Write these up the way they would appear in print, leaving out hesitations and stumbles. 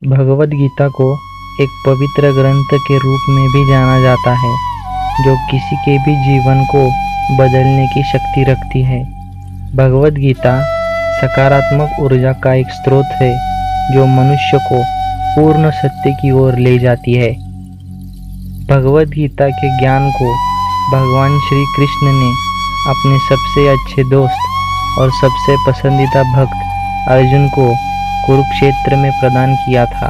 भगवद गीता को एक पवित्र ग्रंथ के रूप में भी जाना जाता है, जो किसी के भी जीवन को बदलने की शक्ति रखती है। भगवद गीता सकारात्मक ऊर्जा का एक स्रोत है, जो मनुष्य को पूर्ण सत्य की ओर ले जाती है। भगवद गीता के ज्ञान को भगवान श्री कृष्ण ने अपने सबसे अच्छे दोस्त और सबसे पसंदीदा भक्त अर्जुन को कुरुक्षेत्र में प्रदान किया था।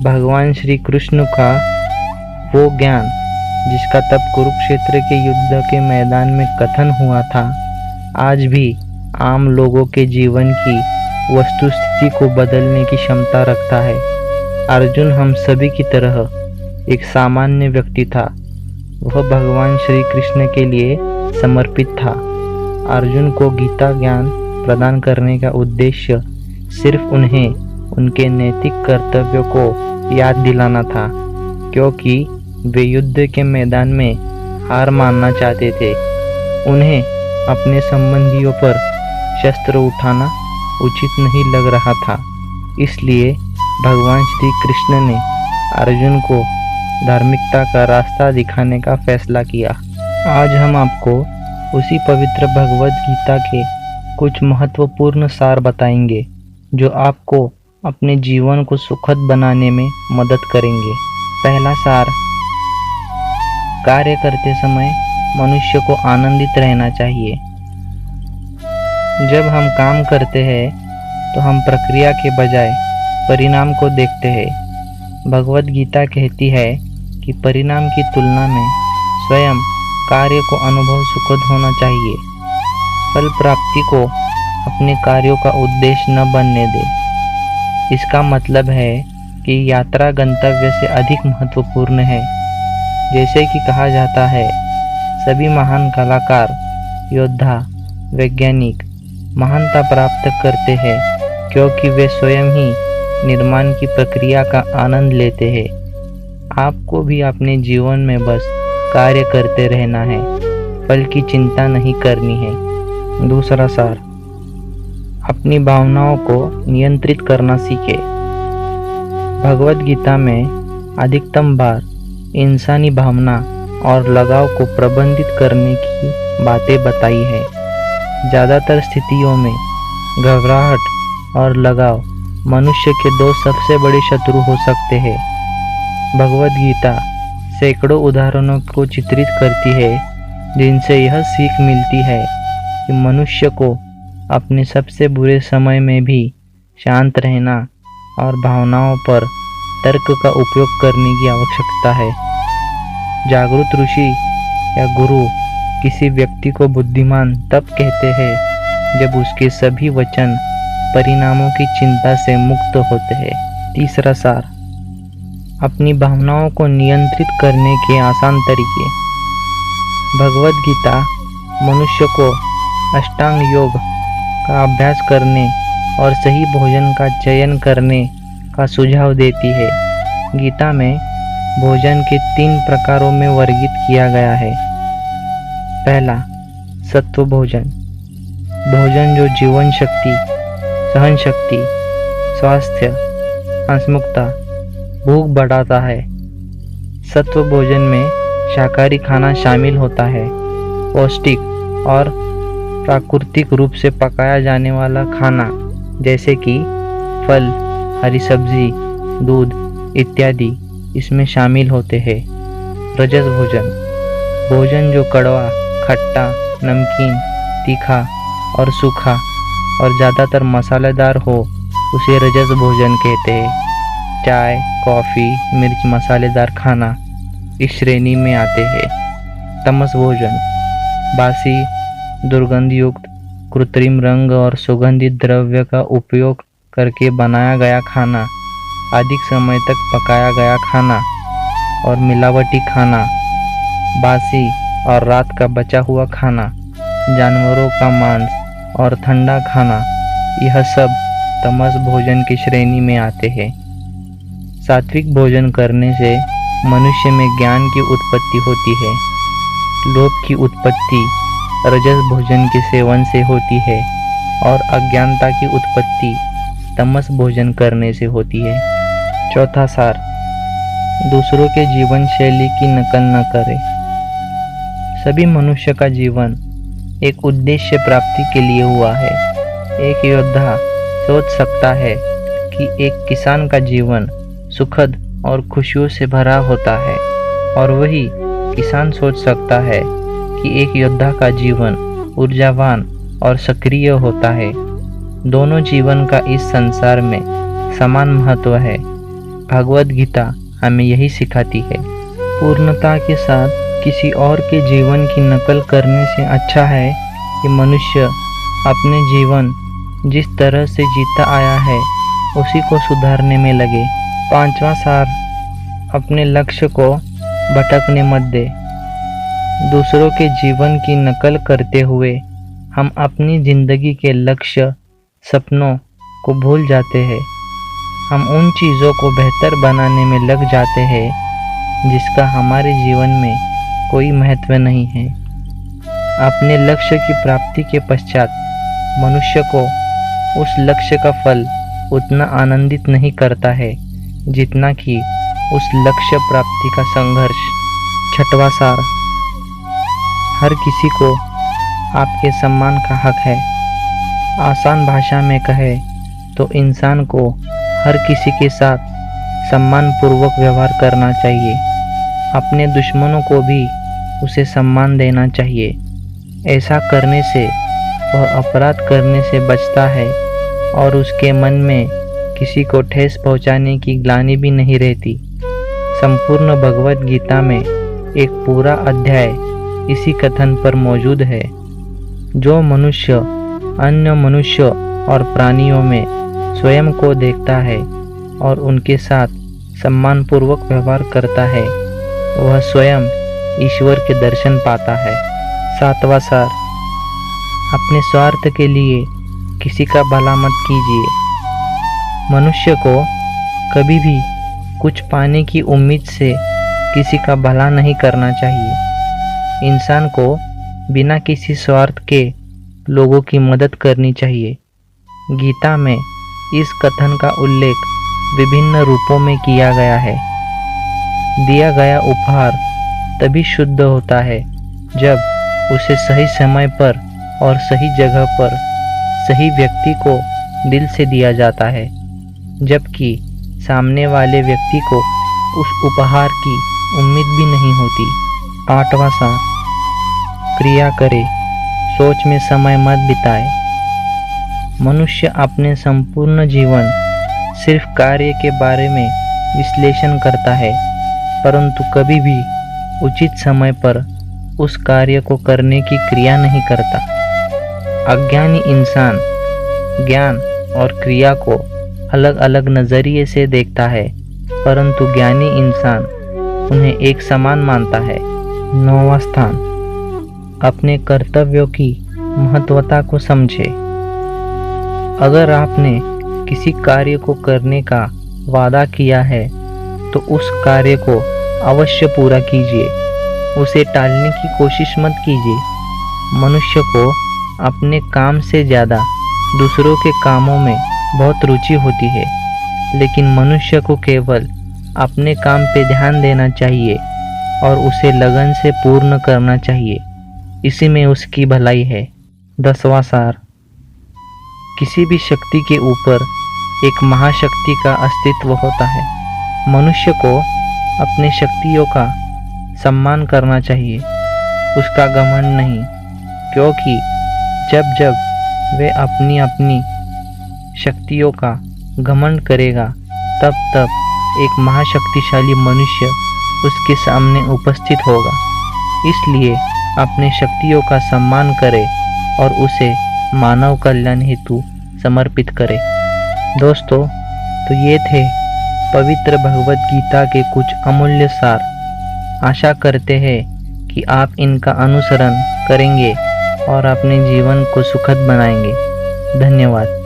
भगवान श्री कृष्ण का वो ज्ञान जिसका तब कुरुक्षेत्र के युद्ध के मैदान में कथन हुआ था, आज भी आम लोगों के जीवन की वस्तुस्थिति को बदलने की क्षमता रखता है। अर्जुन हम सभी की तरह एक सामान्य व्यक्ति था। वह भगवान श्री कृष्ण के लिए समर्पित था। अर्जुन को गीता ज्ञान प्रदान करने का उद्देश्य सिर्फ उन्हें उनके नैतिक कर्तव्यों को याद दिलाना था, क्योंकि वे युद्ध के मैदान में हार मानना चाहते थे। उन्हें अपने संबंधियों पर शस्त्र उठाना उचित नहीं लग रहा था, इसलिए भगवान श्री कृष्ण ने अर्जुन को धार्मिकता का रास्ता दिखाने का फैसला किया। आज हम आपको उसी पवित्र भगवद गीता के कुछ महत्वपूर्ण सार बताएंगे, जो आपको अपने जीवन को सुखद बनाने में मदद करेंगे। पहला सार, कार्य करते समय मनुष्य को आनंदित रहना चाहिए। जब हम काम करते हैं तो हम प्रक्रिया के बजाय परिणाम को देखते हैं। भगवद गीता कहती है कि परिणाम की तुलना में स्वयं कार्य को अनुभव सुखद होना चाहिए। फल प्राप्ति को अपने कार्यों का उद्देश्य न बनने दे। इसका मतलब है कि यात्रा गंतव्य से अधिक महत्वपूर्ण है। जैसे कि कहा जाता है, सभी महान कलाकार, योद्धा, वैज्ञानिक महानता प्राप्त करते हैं क्योंकि वे स्वयं ही निर्माण की प्रक्रिया का आनंद लेते हैं। आपको भी अपने जीवन में बस कार्य करते रहना है, फल की चिंता नहीं करनी है। दूसरा सार, अपनी भावनाओं को नियंत्रित करना सीखे। भगवद गीता में अधिकतम बार इंसानी भावना और लगाव को प्रबंधित करने की बातें बताई है। ज़्यादातर स्थितियों में घबराहट और लगाव मनुष्य के दो सबसे बड़े शत्रु हो सकते हैं। भगवद गीता सैकड़ों उदाहरणों को चित्रित करती है, जिनसे यह सीख मिलती है कि मनुष्य को अपने सबसे बुरे समय में भी शांत रहना और भावनाओं पर तर्क का उपयोग करने की आवश्यकता है। जागरूक ऋषि या गुरु किसी व्यक्ति को बुद्धिमान तब कहते हैं जब उसके सभी वचन परिणामों की चिंता से मुक्त होते हैं। तीसरा सार, अपनी भावनाओं को नियंत्रित करने के आसान तरीके। भगवद गीता मनुष्य को अष्टांग योग का अभ्यास करने और सही भोजन का चयन करने का सुझाव देती है। गीता में भोजन के 3 प्रकारों में वर्गीकृत किया गया है। पहला, सत्व भोजन। भोजन जो जीवन शक्ति, सहन शक्ति, स्वास्थ्य, हंसमुखता, भूख बढ़ाता है। सत्व भोजन में शाकाहारी खाना शामिल होता है। पौष्टिक और प्राकृतिक रूप से पकाया जाने वाला खाना, जैसे कि फल, हरी सब्जी, दूध इत्यादि इसमें शामिल होते हैं। रजस भोजन, भोजन जो कड़वा, खट्टा, नमकीन, तीखा और सूखा और ज़्यादातर मसालेदार हो, उसे रजस भोजन कहते हैं। चाय, कॉफ़ी, मिर्च मसालेदार खाना इस श्रेणी में आते हैं। तमस भोजन, बासी, दुर्गंधयुक्त, कृत्रिम रंग और सुगंधित द्रव्य का उपयोग करके बनाया गया खाना, अधिक समय तक पकाया गया खाना और मिलावटी खाना, बासी और रात का बचा हुआ खाना, जानवरों का मांस और ठंडा खाना, यह सब तमस भोजन की श्रेणी में आते हैं। सात्विक भोजन करने से मनुष्य में ज्ञान की उत्पत्ति होती है। लोभ की उत्पत्ति रजस भोजन के सेवन से होती है और अज्ञानता की उत्पत्ति तमस भोजन करने से होती है। चौथा सार, दूसरों के जीवन शैली की नकल न करें। सभी मनुष्य का जीवन एक उद्देश्य प्राप्ति के लिए हुआ है। एक योद्धा सोच सकता है कि एक किसान का जीवन सुखद और खुशियों से भरा होता है, और वही किसान सोच सकता है कि एक योद्धा का जीवन ऊर्जावान और सक्रिय होता है। दोनों जीवन का इस संसार में समान महत्व है। भगवद गीता हमें यही सिखाती है। पूर्णता के साथ किसी और के जीवन की नकल करने से अच्छा है कि मनुष्य अपने जीवन जिस तरह से जीता आया है उसी को सुधारने में लगे। पांचवा सार, अपने लक्ष्य को भटकने मत दे। दूसरों के जीवन की नकल करते हुए हम अपनी जिंदगी के लक्ष्य, सपनों को भूल जाते हैं। हम उन चीज़ों को बेहतर बनाने में लग जाते हैं जिसका हमारे जीवन में कोई महत्व नहीं है। अपने लक्ष्य की प्राप्ति के पश्चात मनुष्य को उस लक्ष्य का फल उतना आनंदित नहीं करता है जितना कि उस लक्ष्य प्राप्ति का संघर्ष। छठवां सार, हर किसी को आपके सम्मान का हक है। आसान भाषा में कहे तो इंसान को हर किसी के साथ सम्मान पूर्वक व्यवहार करना चाहिए। अपने दुश्मनों को भी उसे सम्मान देना चाहिए। ऐसा करने से वह अपराध करने से बचता है और उसके मन में किसी को ठेस पहुंचाने की ग्लानि भी नहीं रहती। संपूर्ण भगवद गीता में एक पूरा अध्याय इसी कथन पर मौजूद है। जो मनुष्य अन्य मनुष्य और प्राणियों में स्वयं को देखता है और उनके साथ सम्मानपूर्वक व्यवहार करता है, वह स्वयं ईश्वर के दर्शन पाता है। सातवां सार, अपने स्वार्थ के लिए किसी का भला मत कीजिए। मनुष्य को कभी भी कुछ पाने की उम्मीद से किसी का भला नहीं करना चाहिए। इंसान को बिना किसी स्वार्थ के लोगों की मदद करनी चाहिए। गीता में इस कथन का उल्लेख विभिन्न रूपों में किया गया है। दिया गया उपहार तभी शुद्ध होता है जब उसे सही समय पर और सही जगह पर सही व्यक्ति को दिल से दिया जाता है, जबकि सामने वाले व्यक्ति को उस उपहार की उम्मीद भी नहीं होती। आठवां सार, क्रिया करे, सोच में समय मत बिताए। मनुष्य अपने संपूर्ण जीवन सिर्फ कार्य के बारे में विश्लेषण करता है, परंतु कभी भी उचित समय पर उस कार्य को करने की क्रिया नहीं करता। अज्ञानी इंसान ज्ञान और क्रिया को अलग अलग नज़रिए से देखता है, परंतु ज्ञानी इंसान उन्हें एक समान मानता है। नौवां स्थान, अपने कर्तव्यों की महत्वता को समझे। अगर आपने किसी कार्य को करने का वादा किया है तो उस कार्य को अवश्य पूरा कीजिए, उसे टालने की कोशिश मत कीजिए। मनुष्य को अपने काम से ज़्यादा दूसरों के कामों में बहुत रुचि होती है, लेकिन मनुष्य को केवल अपने काम पे ध्यान देना चाहिए और उसे लगन से पूर्ण करना चाहिए। इसी में उसकी भलाई है। 10वां सार, किसी भी शक्ति के ऊपर एक महाशक्ति का अस्तित्व होता है। मनुष्य को अपने शक्तियों का सम्मान करना चाहिए, उसका घमंड नहीं, क्योंकि जब जब वे अपनी अपनी शक्तियों का घमंड करेगा तब तब एक महाशक्तिशाली मनुष्य उसके सामने उपस्थित होगा। इसलिए अपने शक्तियों का सम्मान करे और उसे मानव कल्याण हेतु समर्पित करे। दोस्तों, तो ये थे पवित्र भगवद गीता के कुछ अमूल्य सार। आशा करते हैं कि आप इनका अनुसरण करेंगे और अपने जीवन को सुखद बनाएंगे। धन्यवाद।